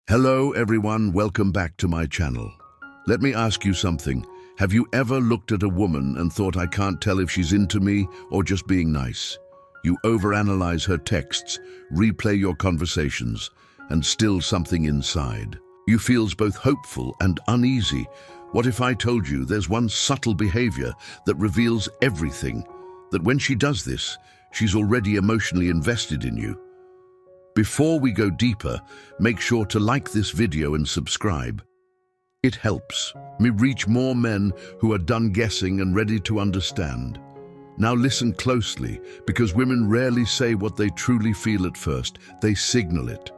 Hello everyone, welcome back to my channel. Let me ask you something. Have you ever looked at a woman and thought, I can't tell if she's into me or just being nice? You overanalyze her texts, replay your conversations, and still something inside. You feels both hopeful and uneasy. What if I told you there's one subtle behavior that reveals everything? That when she does this, she's already emotionally invested in you. Before we go deeper, make sure to like this video and subscribe. It helps me reach more men who are done guessing and ready to understand. Now listen closely, because women rarely say what they truly feel at first. They signal it.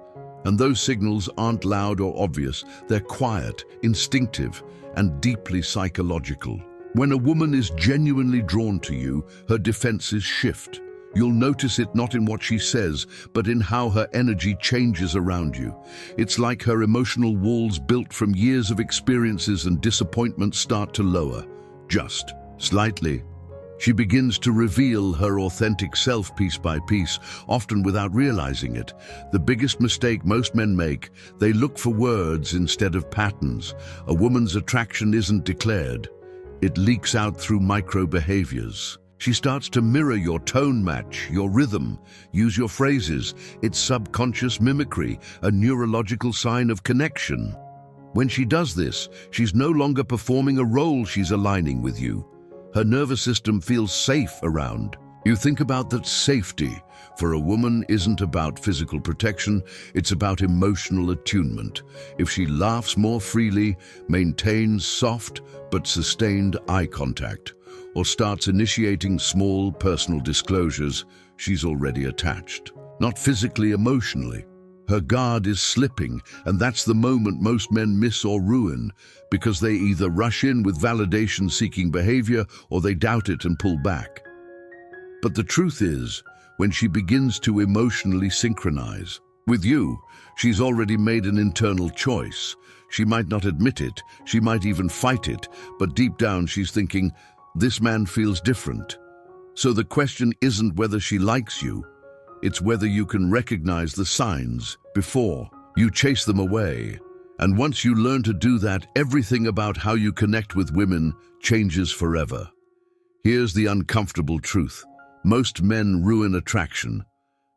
And those signals aren't loud or obvious. They're quiet, instinctive, and deeply psychological. When a woman is genuinely drawn to you, her defenses shift. You'll notice it not in what she says, but in how her energy changes around you. It's like her emotional walls built from years of experiences and disappointments start to lower, just slightly. She begins to reveal her authentic self piece by piece, often without realizing it. The biggest mistake most men make, they look for words instead of patterns. A woman's attraction isn't declared. It leaks out through micro behaviors. She starts to mirror your tone match, your rhythm, use your phrases. It's subconscious mimicry, a neurological sign of connection. When she does this, she's no longer performing a role, she's aligning with you. Her nervous system feels safe around. You think about that safety. For a woman isn't about physical protection, it's about emotional attunement. If she laughs more freely, maintains soft but sustained eye contact, or starts initiating small personal disclosures, she's already attached. Not physically, emotionally. Her guard is slipping, and that's the moment most men miss or ruin, because they either rush in with validation-seeking behavior or they doubt it and pull back. But the truth is, when she begins to emotionally synchronize with you, she's already made an internal choice. She might not admit it, she might even fight it, but deep down she's thinking, this man feels different. So the question isn't whether she likes you, it's whether you can recognize the signs before you chase them away. And once you learn to do that, everything about how you connect with women changes forever. Here's the uncomfortable truth. Most men ruin attraction,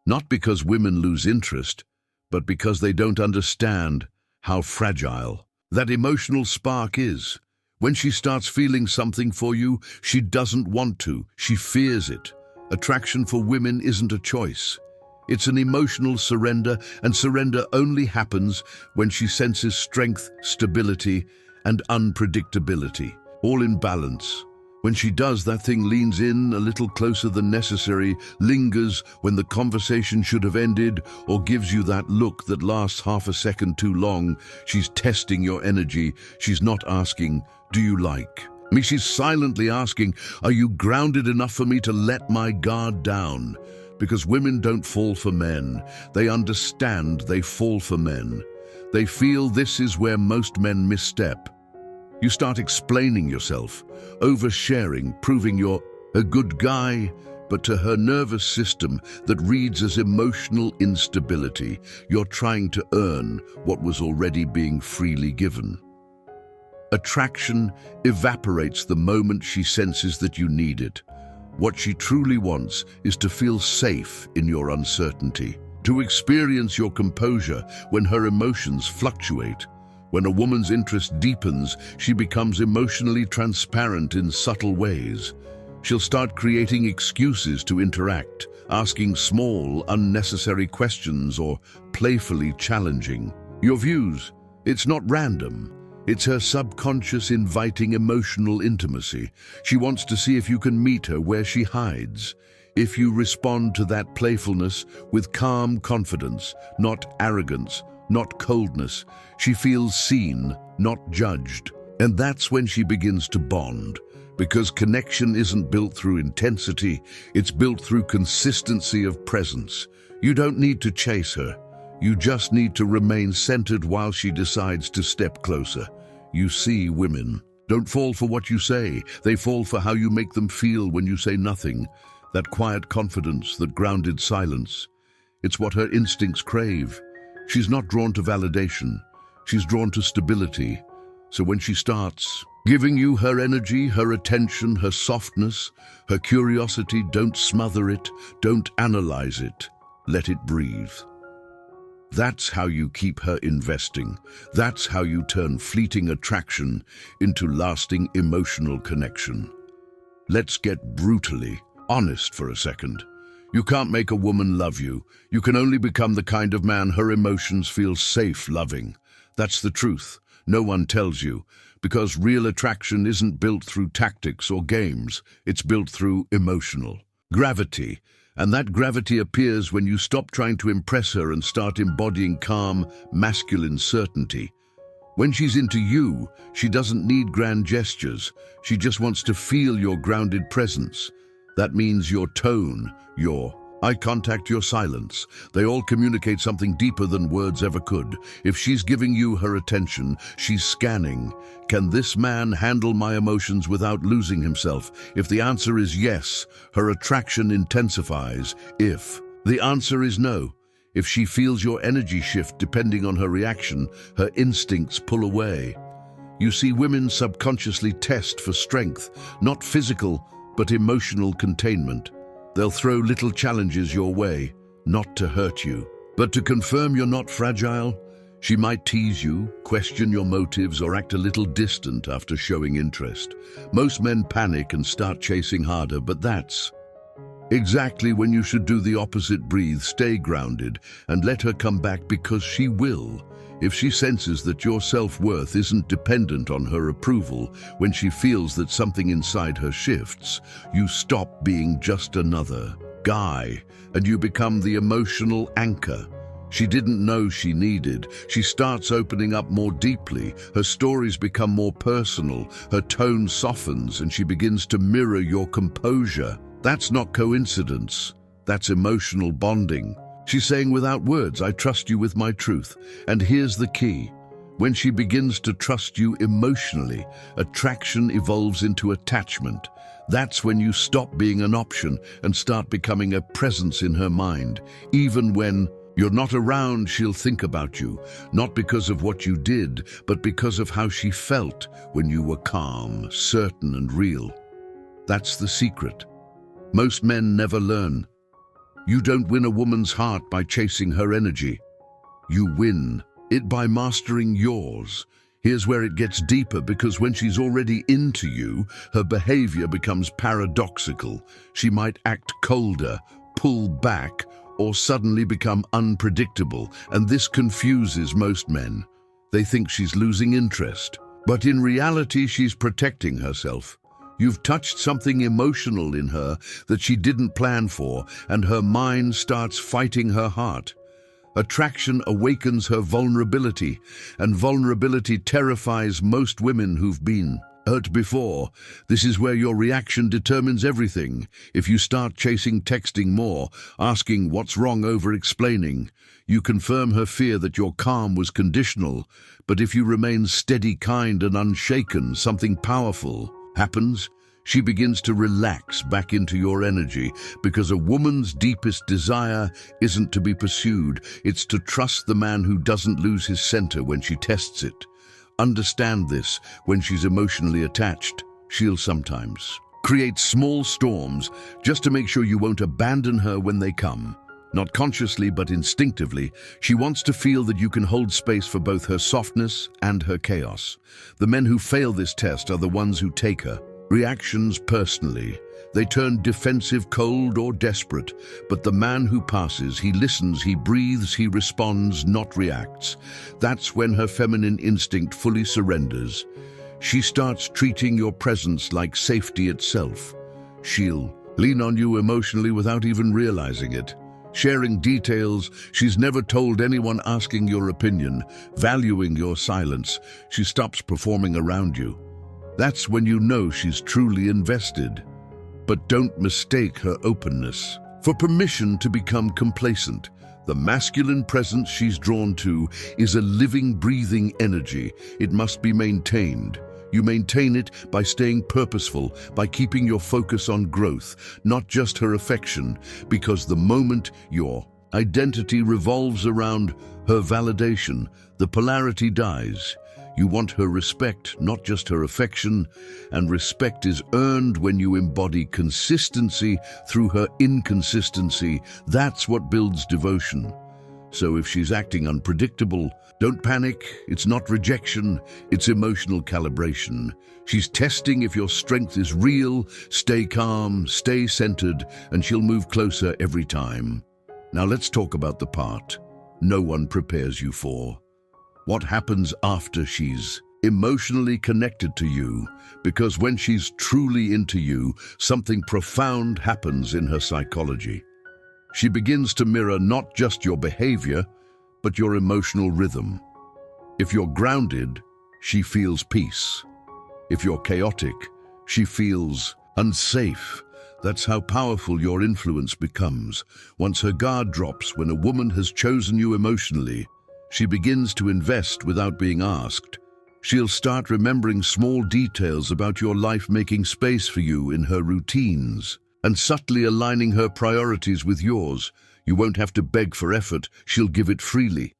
not because women lose interest, but because they don't understand how fragile that emotional spark is. When she starts feeling something for you, she doesn't want to, she fears it. Attraction for women isn't a choice. It's an emotional surrender, and surrender only happens when she senses strength, stability, and unpredictability, all in balance. When she does, that thing leans in a little closer than necessary, lingers when the conversation should have ended, or gives you that look that lasts half a second too long. She's testing your energy. She's not asking, do you like me? She's silently asking, are you grounded enough for me to let my guard down? Because women don't fall for men. They understand they fall for men. They feel this is where most men misstep. You start explaining yourself, oversharing, proving you're a good guy, but to her nervous system that reads as emotional instability, you're trying to earn what was already being freely given. Attraction evaporates the moment she senses that you need it. What she truly wants is to feel safe in your uncertainty, to experience your composure when her emotions fluctuate. When a woman's interest deepens, she becomes emotionally transparent in subtle ways. She'll start creating excuses to interact, asking small, unnecessary questions or playfully challenging your views. It's not random. It's her subconscious inviting emotional intimacy. She wants to see if you can meet her where she hides. If you respond to that playfulness with calm confidence, not arrogance, not coldness, she feels seen, not judged. And that's when she begins to bond, because connection isn't built through intensity, it's built through consistency of presence. You don't need to chase her. You just need to remain centered while she decides to step closer. You see, women don't fall for what you say. They fall for how you make them feel when you say nothing. That quiet confidence, that grounded silence. It's what her instincts crave. She's not drawn to validation. She's drawn to stability. So when she starts giving you her energy, her attention, her softness, her curiosity, don't smother it, don't analyze it. Let it breathe. That's how you keep her investing. That's how you turn fleeting attraction into lasting emotional connection. Let's get brutally honest for a second. You can't make a woman love you. You can only become the kind of man her emotions feel safe loving. That's the truth. No one tells you, because real attraction isn't built through tactics or games. It's built through emotional gravity. And that gravity appears when you stop trying to impress her and start embodying calm, masculine certainty. When she's into you, she doesn't need grand gestures. She just wants to feel your grounded presence. That means your tone, your eye contact, your silence. They all communicate something deeper than words ever could. If she's giving you her attention, she's scanning. Can this man handle my emotions without losing himself? If the answer is yes, her attraction intensifies. If the answer is no, if she feels your energy shift depending on her reaction, her instincts pull away. You see, women subconsciously test for strength, not physical, but emotional containment. They'll throw little challenges your way, not to hurt you, but to confirm you're not fragile. She might tease you, question your motives, or act a little distant after showing interest. Most men panic and start chasing harder, but that's exactly when you should do the opposite. Breathe, stay grounded, and let her come back, because she will. If she senses that your self-worth isn't dependent on her approval, when she feels that something inside her shifts, you stop being just another guy, and you become the emotional anchor she didn't know she needed. She starts opening up more deeply. Her stories become more personal. Her tone softens, and she begins to mirror your composure. That's not coincidence. That's emotional bonding. She's saying without words, I trust you with my truth. And here's the key. When she begins to trust you emotionally, attraction evolves into attachment. That's when you stop being an option and start becoming a presence in her mind. Even when you're not around, she'll think about you, not because of what you did, but because of how she felt when you were calm, certain, and real. That's the secret. Most men never learn. You don't win a woman's heart by chasing her energy. You win it by mastering yours. Here's where it gets deeper, because when she's already into you, her behavior becomes paradoxical. She might act colder, pull back, or suddenly become unpredictable, and this confuses most men. They think she's losing interest, but in reality, she's protecting herself. You've touched something emotional in her that she didn't plan for, and her mind starts fighting her heart. Attraction awakens her vulnerability, and vulnerability terrifies most women who've been hurt before. This is where your reaction determines everything. If you start chasing, texting more, asking what's wrong, over-explaining, you confirm her fear that your calm was conditional. But if you remain steady, kind, and unshaken, something powerful happens. She begins to relax back into your energy, because a woman's deepest desire isn't to be pursued. It's to trust the man who doesn't lose his center when she tests it. Understand this: when she's emotionally attached, she'll sometimes create small storms just to make sure you won't abandon her when they come. Not consciously, but instinctively, she wants to feel that you can hold space for both her softness and her chaos. The men who fail this test are the ones who take her reactions personally. They turn defensive, cold, or desperate. But the man who passes, he listens, he breathes, he responds, not reacts. That's when her feminine instinct fully surrenders. She starts treating your presence like safety itself. She'll lean on you emotionally without even realizing it, sharing details she's never told anyone, asking your opinion, valuing your silence. She stops performing around you. That's when you know she's truly invested. But don't mistake her openness for permission to become complacent. The masculine presence she's drawn to is a living, breathing energy. It must be maintained. You maintain it by staying purposeful, by keeping your focus on growth, not just her affection, because the moment you're Identity revolves around her validation. The polarity dies. You want her respect, not just her affection, and respect is earned when you embody consistency through her inconsistency. That's what builds devotion. So if she's acting unpredictable, don't panic. It's not rejection, it's emotional calibration. She's testing if your strength is real. Stay calm, stay centered, and she'll move closer every time. Now let's talk about the part no one prepares you for. What happens after she's emotionally connected to you? Because when she's truly into you, something profound happens in her psychology. She begins to mirror not just your behavior, but your emotional rhythm. If you're grounded, she feels peace. If you're chaotic, she feels unsafe. That's how powerful your influence becomes. Once her guard drops, when a woman has chosen you emotionally, she begins to invest without being asked. She'll start remembering small details about your life, making space for you in her routines, and subtly aligning her priorities with yours. You won't have to beg for effort, she'll give it freely.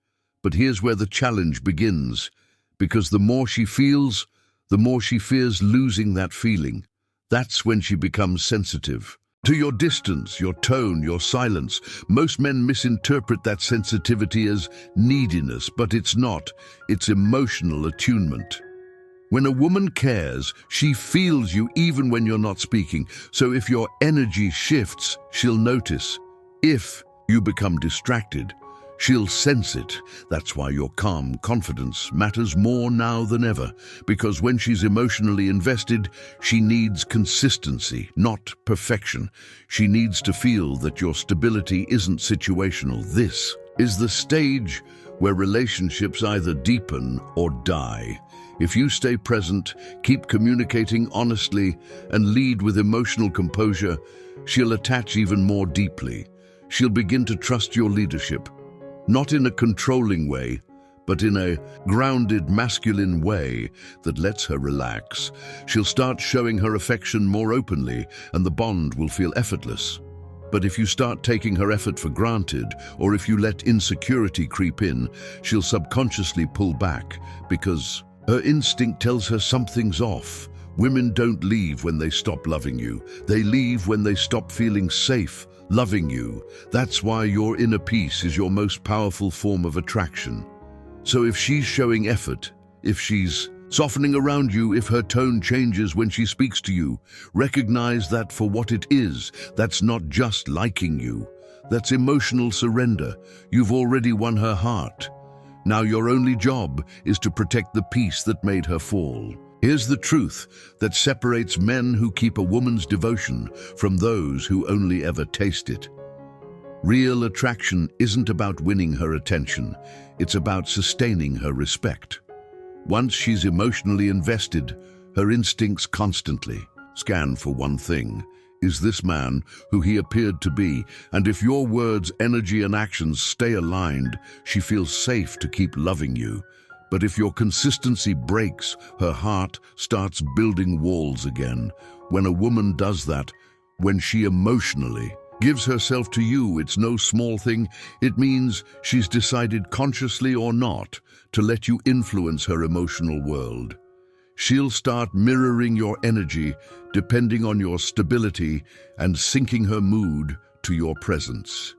But here's where the challenge begins, because the more she feels, the more she fears losing that feeling. That's when she becomes sensitive to your distance, your tone, your silence. Most men misinterpret that sensitivity as neediness, but it's not. It's emotional attunement. When a woman cares, she feels you even when you're not speaking. So if your energy shifts, she'll notice. If you become distracted, she'll sense it. That's why your calm confidence matters more now than ever, because when she's emotionally invested, she needs consistency, not perfection. She needs to feel that your stability isn't situational. This is the stage where relationships either deepen or die. If you stay present, keep communicating honestly, and lead with emotional composure, she'll attach even more deeply. She'll begin to trust your leadership. Not in a controlling way, but in a grounded, masculine way that lets her relax. She'll start showing her affection more openly, and the bond will feel effortless. But if you start taking her effort for granted, or if you let insecurity creep in, she'll subconsciously pull back, because her instinct tells her something's off. Women don't leave when they stop loving you. They leave when they stop feeling safe loving you. That's why your inner peace is your most powerful form of attraction. So if she's showing effort, if she's softening around you, if her tone changes when she speaks to you, recognize that for what it is. That's not just liking you. That's emotional surrender. You've already won her heart. Now your only job is to protect the peace that made her fall. Here's the truth that separates men who keep a woman's devotion from those who only ever taste it. Real attraction isn't about winning her attention, it's about sustaining her respect. Once she's emotionally invested, her instincts constantly scan for one thing. Is this man who he appeared to be? And if your words, energy, and actions stay aligned, she feels safe to keep loving you. But if your consistency breaks, her heart starts building walls again. When a woman does that, when she emotionally gives herself to you, it's no small thing. It means she's decided, consciously or not, to let you influence her emotional world. She'll start mirroring your energy, depending on your stability, and syncing her mood to your presence.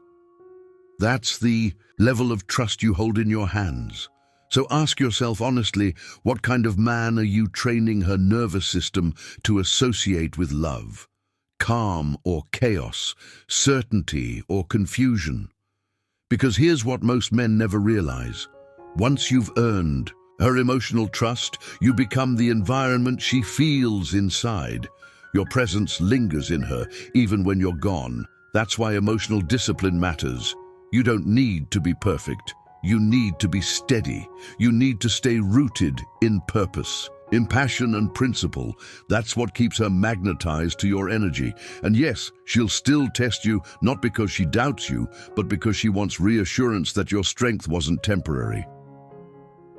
That's the level of trust you hold in your hands. So ask yourself honestly, what kind of man are you training her nervous system to associate with love? Calm or chaos, certainty or confusion? Because here's what most men never realize. Once you've earned her emotional trust, you become the environment she feels inside. Your presence lingers in her, even when you're gone. That's why emotional discipline matters. You don't need to be perfect. You need to be steady. You need to stay rooted in purpose, in passion and principle. That's what keeps her magnetized to your energy. And yes, she'll still test you, not because she doubts you, but because she wants reassurance that your strength wasn't temporary.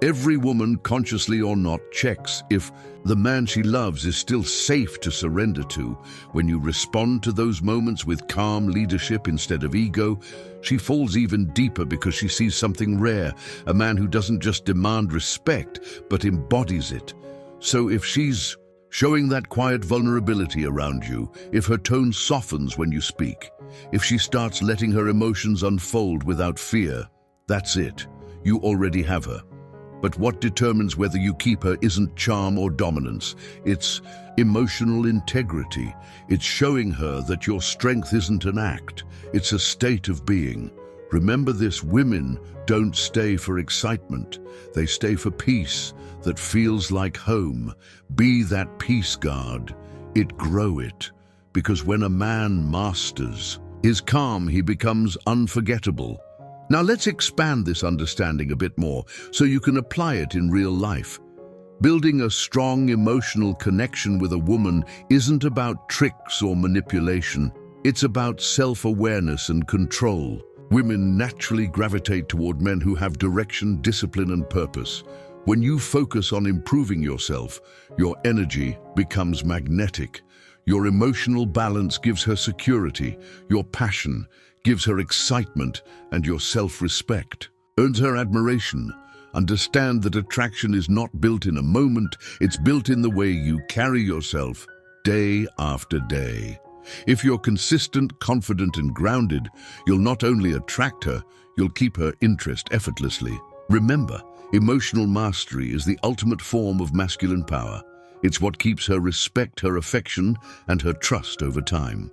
Every woman, consciously or not, checks if the man she loves is still safe to surrender to. When you respond to those moments with calm leadership instead of ego, she falls even deeper because she sees something rare, a man who doesn't just demand respect, but embodies it. So if she's showing that quiet vulnerability around you, if her tone softens when you speak, if she starts letting her emotions unfold without fear, that's it. You already have her. But what determines whether you keep her isn't charm or dominance. It's emotional integrity. It's showing her that your strength isn't an act. It's a state of being. Remember this, women don't stay for excitement. They stay for peace that feels like home. Be that peace guard. Grow it. Because when a man masters his calm, he becomes unforgettable. Now let's expand this understanding a bit more so you can apply it in real life. Building a strong emotional connection with a woman isn't about tricks or manipulation. It's about self-awareness and control. Women naturally gravitate toward men who have direction, discipline, and purpose. When you focus on improving yourself, your energy becomes magnetic. Your emotional balance gives her security. Your passion gives her excitement, and your self-respect earns her admiration. Understand that attraction is not built in a moment, it's built in the way you carry yourself day after day. If you're consistent, confident, and grounded, you'll not only attract her, you'll keep her interest effortlessly. Remember, emotional mastery is the ultimate form of masculine power. It's what keeps her respect, her affection, and her trust over time.